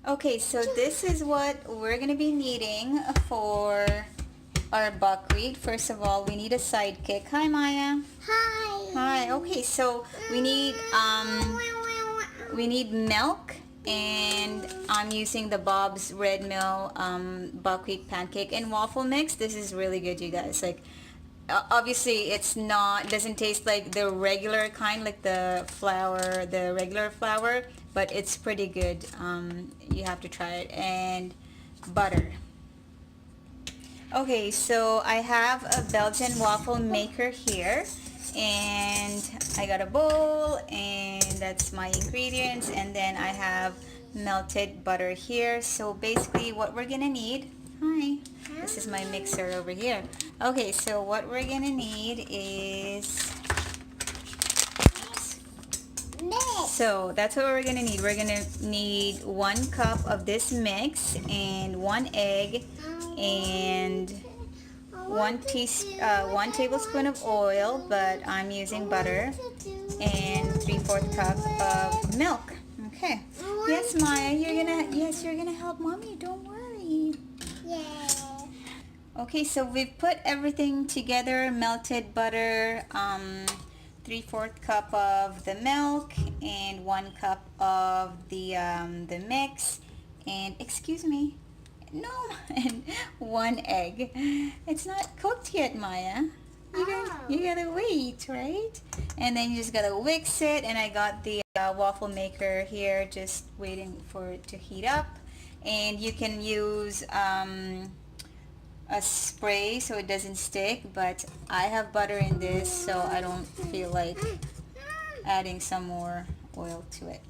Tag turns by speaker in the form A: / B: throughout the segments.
A: Okay, so this is what we're gonna be needing for our buckwheat. First of all, we need a sidekick. Hi, Maya.
B: Hi.
A: Hi. Okay, so we need milk, and I'm using the Bob's Red Mill buckwheat pancake and waffle mix. This is really good, you guys. Like, obviously it's not, doesn't taste like the regular kind, like the flour, the regular flour, but it's pretty good. You have to try it. And butter. Okay, so I have a Belgian waffle maker here, and I got a bowl, and that's my ingredients, and then I have melted butter here. So basically what we're gonna need, hi, this is my mixer over here. Okay, so what we're gonna need is, so that's what we're gonna need. We're gonna need 1 cup of this mix and 1 egg and 1 tablespoon of oil, but I'm using butter, and 3/4 cup of milk. Okay. Yes, Maya, you're gonna help mommy. Don't worry.
B: Yeah.
A: Okay, so we've put everything together. Melted butter, 3/4 cup of the milk, and 1 cup of the mix, and excuse me, no, and 1 egg. It's not cooked yet, Maya. You gotta wait, right? And then you just gotta mix it. And I got the waffle maker here, just waiting for it to heat up. And you can use a spray so it doesn't stick, but I have butter in this, so I don't feel like adding some more oil to it.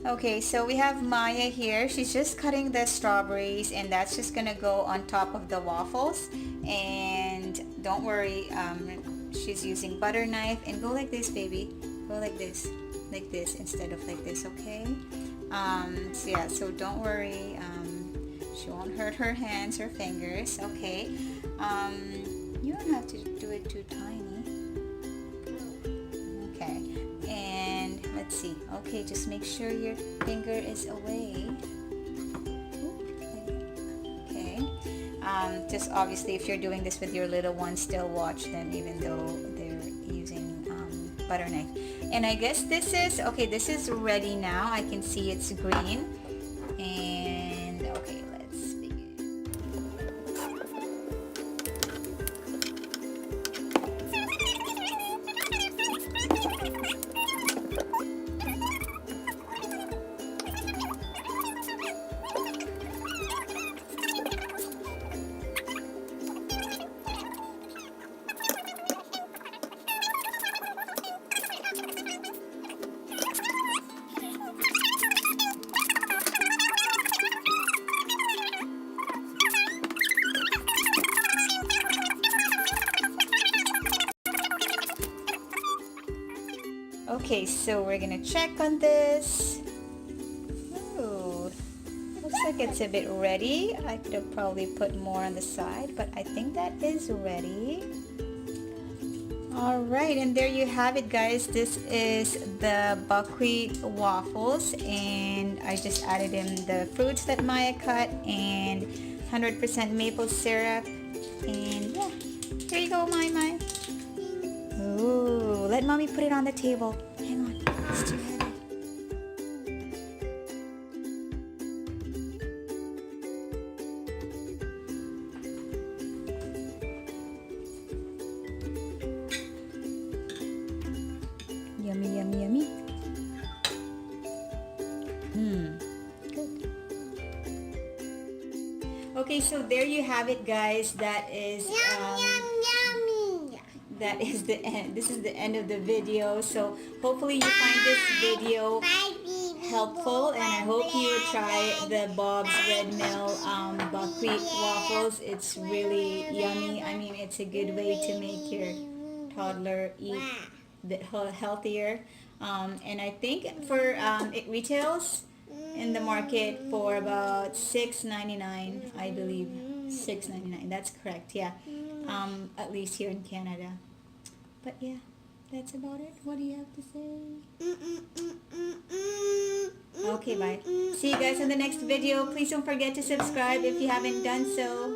A: Okay, so we have Maya here. She's just cutting the strawberries, and that's just gonna go on top of the waffles. And don't worry, she's using butter knife, and go like this, baby. Go like this instead of like this, okay? So yeah, so don't worry, she won't hurt her hands or fingers, okay? You don't have to do it too tiny. Okay, and let's see. Okay, just make sure your finger is away. Okay. Just obviously, if you're doing this with your little ones, still watch them even though they're using butter knife. And I guess this is, okay, this is ready now. I can see it's green. And okay, let's begin. Okay, so we're gonna check on this. Ooh, looks like it's a bit ready. I could have probably put more on the side, but I think that is ready. Alright, and there you have it, guys. This is the buckwheat waffles, and I just added in the fruits that Maya cut and 100% maple syrup. And yeah, here you go, Maya. Ooh, let mommy put it on the table. Hang on, it's too heavy. Yummy, yummy, yummy. Good. Okay, so there you have it, guys. That is that is the end. This is the end of the video. So hopefully you find this video helpful, and I hope you would try the Bob's Red Mill buckwheat waffles. It's really yummy. I mean, it's a good way to make your toddler eat a bit healthier. And I think for it retails in the market for about $6.99, I believe. $6.99. That's correct. Yeah. At least here in Canada. But yeah, that's about it. What do you have to say? Okay. Okay, bye. See you guys in the next video. Please don't forget to subscribe if you haven't done so.